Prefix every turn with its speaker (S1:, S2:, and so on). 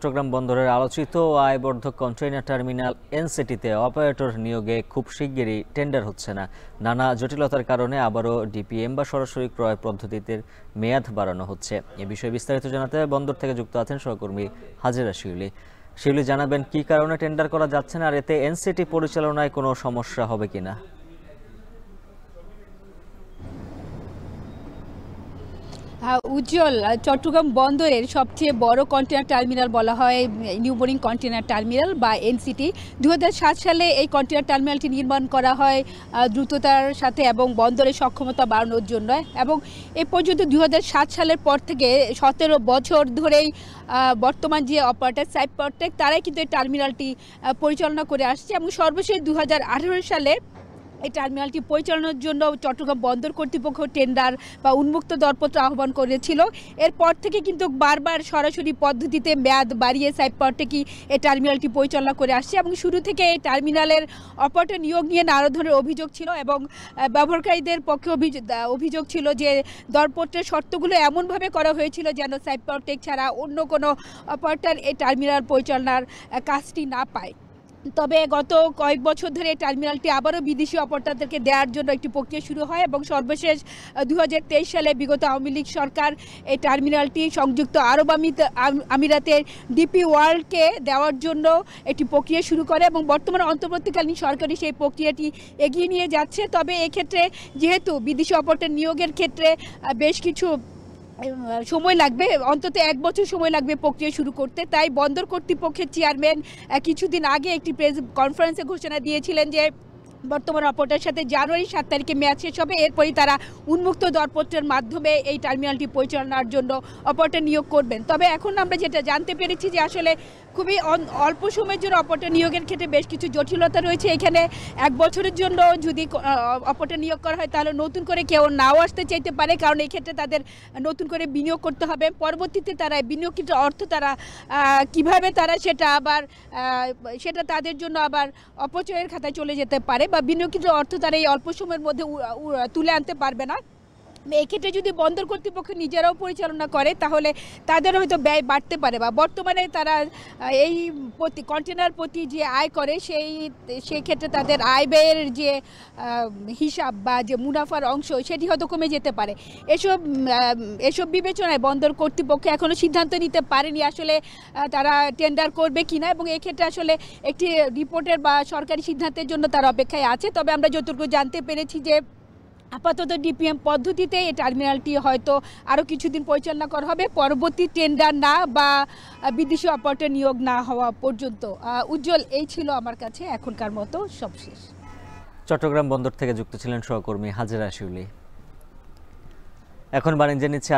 S1: চট্টগ্রাম বন্দরের আলোচিত আয়বর্ধক container terminal এনসিটিতে operator নিয়োগে খুব শিগগিরই টেন্ডার হচ্ছে না। নানা জটিলতার কারণে আবারও ডিপিএম বা সরাসরি ক্রয় পদ্ধতিতে মেয়াদ বাড়ানো হচ্ছে। এ বিষয়ে বিস্তারিত জানাতে বন্দর থেকে যুক্ত আছেন সহকর্মী হাজেরা শিউলি। শিউলি, জানাবেন কি কারণে টেন্ডার করা যাচ্ছে না, আর এতে এনসিটি পরিচালনায় কোনো সমস্যা হবে কিনা?
S2: উজ্জ্বল, চট্টগ্রাম বন্দরের সবচেয়ে বড় কন্টেনার টার্মিনাল বলা হয় নিউ বোরিং কন্টেনার টার্মিনাল বা এনসিটি। 2007 সালে এই কন্টেনার টার্মিনালটি নির্মাণ করা হয় দ্রুততার সাথে এবং বন্দরের সক্ষমতা বাড়ানোর জন্য, এবং এ পর্যন্ত 2007 সালের পর থেকে 17 বছর ধরেই বর্তমান যে অপারেটর সাইপ্রটেক তারাই কিন্তু এই টার্মিনালটি পরিচালনা করে আসছে, এবং সর্বশেষ 2018 সালে এই টার্মিনালটি পরিচালনার জন্য চট্টগ্রাম বন্দর কর্তৃপক্ষ টেন্ডার বা উন্মুক্ত দরপত্র আহ্বান করেছিল। এরপর থেকে কিন্তু বারবার সরাসরি পদ্ধতিতে মেয়াদ বাড়িয়ে সাইপ্রটেকই এই টার্মিনালটি পরিচালনা করে আসছে, এবং শুরু থেকে এই টার্মিনালের অপারেটর নিয়োগ নিয়ে নানা ধরনের অভিযোগ ছিল, এবং ব্যবহারকারীদের পক্ষে অভিযোগ ছিল যে দরপত্রের শর্তগুলো এমনভাবে করা হয়েছিল যেন সাইপ্রটেক ছাড়া অন্য কোনো অপারেটর এই টার্মিনাল পরিচালনার কাজটি না পায়। তবে গত কয়েক বছর ধরে টার্মিনালটি আবারও বিদেশি অপারেটরদেরকে দেওয়ার জন্য একটি প্রক্রিয়া শুরু হয়, এবং সর্বশেষ 2023 সালে বিগত আওয়ামী লীগ সরকার এই টার্মিনালটি সংযুক্ত আরব আমিরাতের ডিপি ওয়ার্ল্ডকে দেওয়ার জন্য একটি প্রক্রিয়া শুরু করে, এবং বর্তমানে অন্তর্বর্তীকালীন সরকারই সেই প্রক্রিয়াটি এগিয়ে নিয়ে যাচ্ছে। তবে এক্ষেত্রে যেহেতু বিদেশি অপারেটর নিয়োগের ক্ষেত্রে বেশ কিছু সময় লাগবে, অন্তত 1 বছর সময় লাগবে প্রক্রিয়া শুরু করতে, তাই বন্দর কর্তৃপক্ষের চেয়ারম্যান কিছুদিন আগে একটি প্রেস কনফারেন্সে ঘোষণা দিয়েছিলেন যে বর্তমান অপারেটরের সাথে জানুয়ারি 7 তারিখে মেয়াদ শেষ হবে, এরপরই তারা উন্মুক্ত দরপত্রের মাধ্যমে এই টার্মিনালটি পরিচালনার জন্য অপারেটর নিয়োগ করবেন। তবে এখন আমরা যেটা জানতে পেরেছি যে আসলে খুবই অল্প সময়ের জন্য অপারেটর নিয়োগের ক্ষেত্রে বেশ কিছু জটিলতা রয়েছে। এখানে 1 বছরের জন্য যদি অপারেটর নিয়োগ করা হয় তাহলে নতুন করে কেউ নাও আসতে চাইতে পারে, কারণ এই ক্ষেত্রে তাদের নতুন করে বিনিয়োগ করতে হবে। পরবর্তীতে তারা বিনিয়োগকৃত অর্থ তারা কিভাবে তারা সেটা তাদের জন্য আবার অপচয়ের খাতায় চলে যেতে পারে, বা বিনিয়োগকৃত অর্থ তারা এই অল্প সময়ের মধ্যে তুলে আনতে পারবে না। এক্ষেত্রে যদি বন্দর কর্তৃপক্ষ নিজেরাও পরিচালনা করে তাহলে তাদের হয়তো ব্যয় বাড়তে পারে, বা বর্তমানে তারা এই কন্টেনার প্রতি যে আয় করে সেই ক্ষেত্রে তাদের আয় ব্যয়ের যে হিসাব বা যে মুনাফার অংশ সেটি হয়তো কমে যেতে পারে। এসব বিবেচনায় বন্দর কর্তৃপক্ষ এখনও সিদ্ধান্ত নিতে পারেনি আসলে তারা টেন্ডার করবে কিনা, এবং এক্ষেত্রে আসলে একটি রিপোর্টের বা সরকারি সিদ্ধান্তের জন্য তারা অপেক্ষায় আছে। তবে আমরা যতটুকু জানতে পেরেছি যে আপাতত ডিপিএম পদ্ধতিতে এই টার্মিনালটি হয়তো আরও কিছুদিন পরিচালনা করা হবে, পরবর্তী টেন্ডার না বা বিদেশি অপারেটর নিয়োগ না হওয়া পর্যন্ত। উজ্জ্বল, এই ছিল আমার কাছে এখনকার মতো সবশেষ।
S1: চট্টগ্রাম বন্দর থেকে যুক্ত ছিলেন সহকর্মী হাজেরা শিউলি। এখন বাণিজ্যে নিচ্ছে